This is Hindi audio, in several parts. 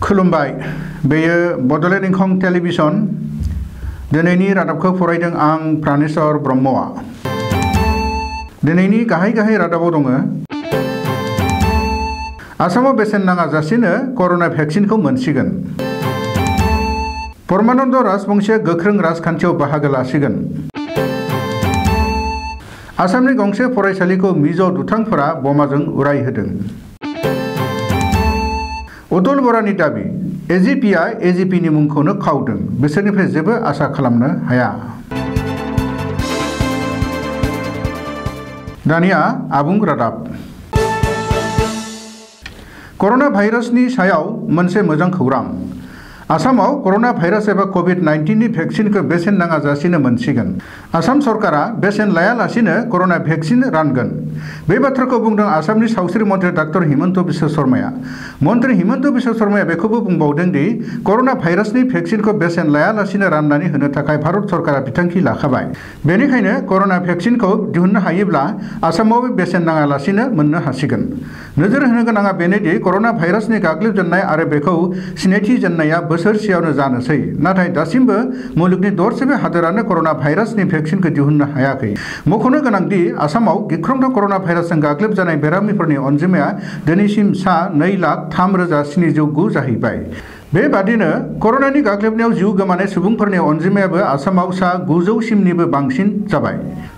खुलुमबाय बेयो बड'लेण्ड इंखं टेलिभिजन दिनैनि रादाबखौ फरायदों आं प्राणेश्वर ब्रह्मआ दिनैनि गाहाय रादाबाव दङ आसामाव बेसेन नाङा जासेनो करोना भेक्सिनखौ मोनसिगोन परमानन्द राजबंशीया गोख्रों राजखान्थियाव बाहागो लासिगोन आसामनि गंसे फरायसालिखौ मिज' दुथांफोरा बमाजों उरायहोदों अतुल बरानि दाबि एजिपिआ एजिपिनि मुंखौनो खावदों बिसोरनिफ्राय जेबो आसा खालामनो हाया। दानिया आबुं रादाब करोना भाइरासनि सायाव मोनसे मोजां खौरां आसामाव करोना भाइरास एबा कोविड-19 नि भेक्सिनखौ बेसेन नाङा जासेनो मोनसिगोन आसाम सरकारा बेसेन लायालासिनो करोना भेक्सिन रानगोन बे बाथ्राखौ बुंदों आसामनि सावस्रि मन्थ्रि डाक्टर हिमन्त बिश्व शर्माया मन्थ्रि हिमन्त बिश्व शर्माया बेखौबो बुंबावदों दि करोना भाइरासनि भेक्सिनखौ बेसेन लायालासिनो राननानै होनो थाखाय भारत सरकारा बिथांखि लाखाबाय बेनिखायनो करोना भेक्सिनखौ दिहुननो हायोब्ला आसामाव बेसेन नाङालासिनो मोननो हासिगोन नोजोर होनो गोनाङा बेनोदि करोना भाइरासनि गाग्लोबजेननाय आरो बेखौ सिनायथि जेननाया बोसोरसेयावनो जानोसै नाथाय दासिमबो मुलुगनि दरसेबो हादोरानो करोना भाइरासनि भेक्सिनखौ दिहुननो हायाखै मख'नो गोनांदि आसामाव गिख्रंथाव करोना भाइरासजों गाग्लोबजानाय बेरामिफोरनि अनजिमाया दिनैसिम सा 2,03,709 जाहैबाय बेबादिनो करोनानि गाग्लोबनायाव जिउ गोमानाय सुबुंफोरनि अनजिमायाबो आसामाव सा 900 सिमनिबो बांसिन जाबाय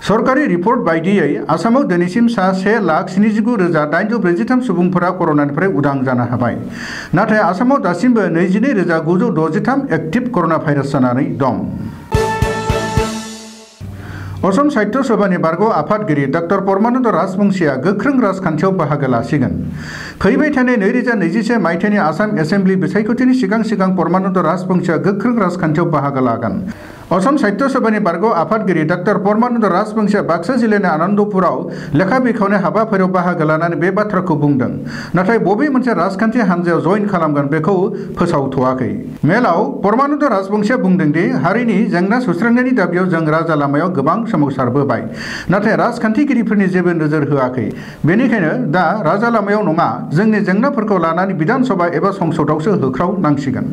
सरकारि रिपर्ट बायदियै आसामाव दिनैसिम सा 1,79,843 सुबुंफोरा करोनानिफ्राय उदां जानो हाबाय नाथाय आसामाव दासिमबो 22,963 एक्टिभ करोना भाइरास जानानै दं असम साहित्य सभानि बारग' आफादगिरि डाक्टर परमानन्द राजबंशीया गोख्रों राजखान्थियाव बाहागो लासिगोन फैबाय थानाय 2021 मायथाइनि आसाम एसेम्ब्लि बिसायख'थिनि सिगां परमानन्द राजबंशीया गोख्रों राजखान्थियाव बाहागो लागोन असम साहित्य सभानि बारग' आफादगिरि डाक्टर परमानन्द राजबंशीया बाक्सा जिल्लानि आनन्दपुराव लेखा बेखेवनाय हाबाफारियाव बाहागो लानानै बे बाथ्राखौ बुंदों नाथाय बबे मोनसे राजखान्थि हान्जायाव जइन खालामगोन बेखौ फोसावथ'वाखै मेलाव परमानन्द राजबंशीया बुंदों दि हारिनि जेंना सुस्रांनायनि दाबियाव जों राजा लामायाव गोबां सोमावसारबोबाय नाथाय राजखान्थिगिरिफोरनि जेबो नोजोर होआखै बेनिखायनो दा राजा लामायाव नङा जोंनि जेंनाफोरखौ लानानै बिधान सभा एबा संसदआवसो होख्राव नांसिगोन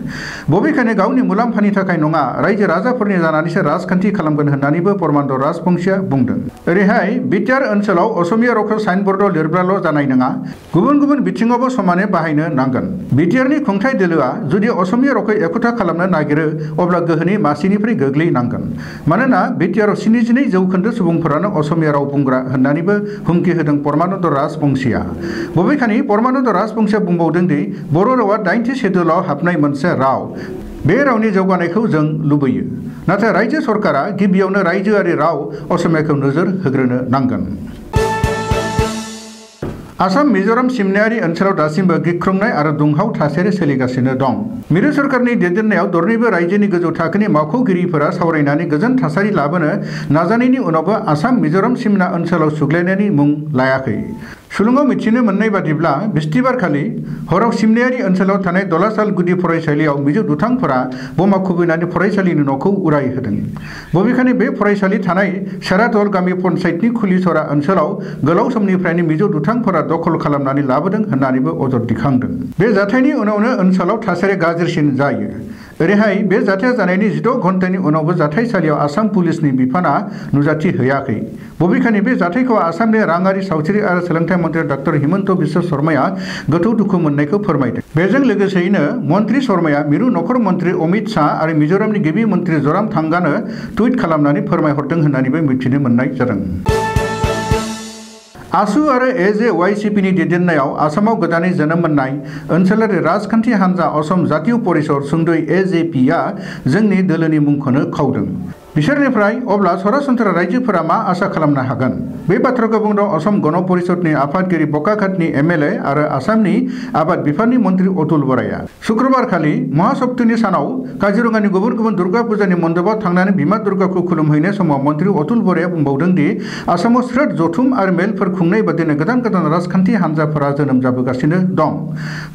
बबेखानि गावनि मुलाम्फानि थाखाय नङा रायजो राजाफोरनि जानानैसो राजखान्थि खालामगोन होननानैबो परमानन्द राजबंशीया बुंदों ओरैहाय बिटिआर ओनसोलाव असमिया रावखौ साइनबर्डआव लिरब्लाल' जानाय नङा गुबुन बिथिङावबो समानै बाहायनो नांगोन बिटिआरनि खुंथाय दोलोआ जुदि असमिया रावखौ एखुथा खालामनो नागिरो अब्ला गोहोनि मासिनिफ्राय गोग्लैनांगोन मानोना बिटिआर 72% सुबुंफोरानो असमिया राव बुंग्रा होननानैबो हुमखि होदों परमानन्द राजबंशीया बबेखानि परमानन्द राजबंशीया बुंबावदों दि बर' रावा 9थि सेड्युलाव हाबनाय मोनसे राव बे रावनि जौगानायखौ जों लुबैयो नाथाय रायजो सरकारा गिबियावनो रायजोआरि राव असमियाखौ नोजोर होग्रोनो नांगोन आसाम मिजोराम सिमनायारि ओनसोलाव दासिमबो गिख्रंनाय आरो दुंहाव थासारि सोलिगासिनो दं मिरु सरकारनि दैदेननायाव दरनैबो रायजोनि गोजौ थाखोनि मावख'गिरिफोरा सावरायनानै गोजोन थासारि लाबोनो नाजानायनि उनावबो आसाम मिजोराम सिमना ओनसोलाव सुग्लायनायनि मुं लायाखै सुलुङाव मिथिनो मोननाय बादिब्ला बिस्तिबारखालि हराव सिमनायारि ओनसोलाव थानाय दलासाल गुदि फरायसालियाव मिजौ दुथांफोरा बमा खुबैनानै फरायसालिनि न'खौ उरायहोदों बबेखानि बे फरायसालि थानाय सेरादल गामि पन्चायतनि खुलिसरा ओनसोलाव गोलाव समनिफ्रायनो मिजौ दुथांफोरा दखल खालामनानै लाबोदों होननानैबो अजद दिखांदों बे जाथायनि उनावनो ओनसोलाव थासारिया गाज्रिसिन जायो ओरैहाय बे जाथाया जानायनि 16 घन्टानि उनावबो जाथायसालियाव आसाम पुलिसनि बिफाना नुजाथि होयाखै बबेखानि बे जाथायखौ आसामनि राङारि सावस्रि आरो सोलोंथाइ मन्थ्रि डाक्टर हिमन्त बिश्व शर्माया गोथौ दुखु मोननायखौ फोरमायदों बेजों लोगोसेयैनो मन्थ्रि शर्माया मिरु नखर मन्थ्रि अमित शाह आरो मिजोरामनि गिबि मन्थ्रि जरामथांगानो टुइट खालामनानै फोरमायहरदों होननानैबो मिथिनो मोननाय जादों आसु आरो एजेवाइसिपिनि दैदेननायाव आसामाव गोदानै जोनोम मोननाय ओनसोलारि राजखान्थि हान्जा असम जातीय परिषद सुंद'यै एजेपिआ जोंनि दोलोनि मुंखौनो खावदों बिसोरनिफ्राय अब्ला सरासनस्रा रायजोफोरा मा आसा खालामनो हागोन बे बाथ्राखौ बुंदों असम गण परिषदनि आफादगिरि बकाघाटनि एमएलए आरो आसामनि आबाद बिफाननि मन्थ्रि अतुल बराया शुक्रबारखालि महासप्तमी सानाव काजिरङानि गुबुन दुर्गा फुजानि मन्दपाव थांनानै बिमा दुर्गाखौ खुलुमहैनाय समाव मन्थ्रि अतुल बराया बुंबावदों दि आसामाव स्रोद जथुम आरो मेलफोर खुंनाय बादिनो गोदान राजखान्थि हान्जाफोरा जोनोम जाबोगासिनो दं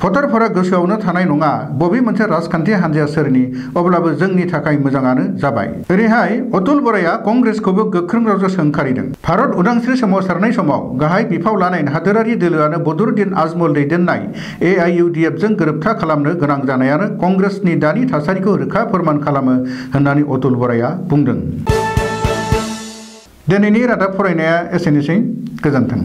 भटारफोरा गोसोआवनो थानाय नङा बबे मोनसे राजखान्थि हान्जाया सोरनि अब्लाबो जोंनि थाखाय मोजाङानो जाबाय ओरैहाय नाथाय अतुल बराया कंग्रेसखौबो गोख्रों रावजों सोंखारिदों। भारत उदांस्रि सोमावसारनाय समाव गाहाय बिफाव लानाय हादोरारि दोलोआनो बदरुद्दीन आजमल दैदेननाय AIUDF जों गोरोबथा खालामनो गोनां जानायानो कंग्रेसनि दानि थासारिखौ रोखा फोरमान खालामो होननानै अतुल बराया बुंदों। दिनैनि रादाब फरायनाया एसेनोसै। गोजोन्थों।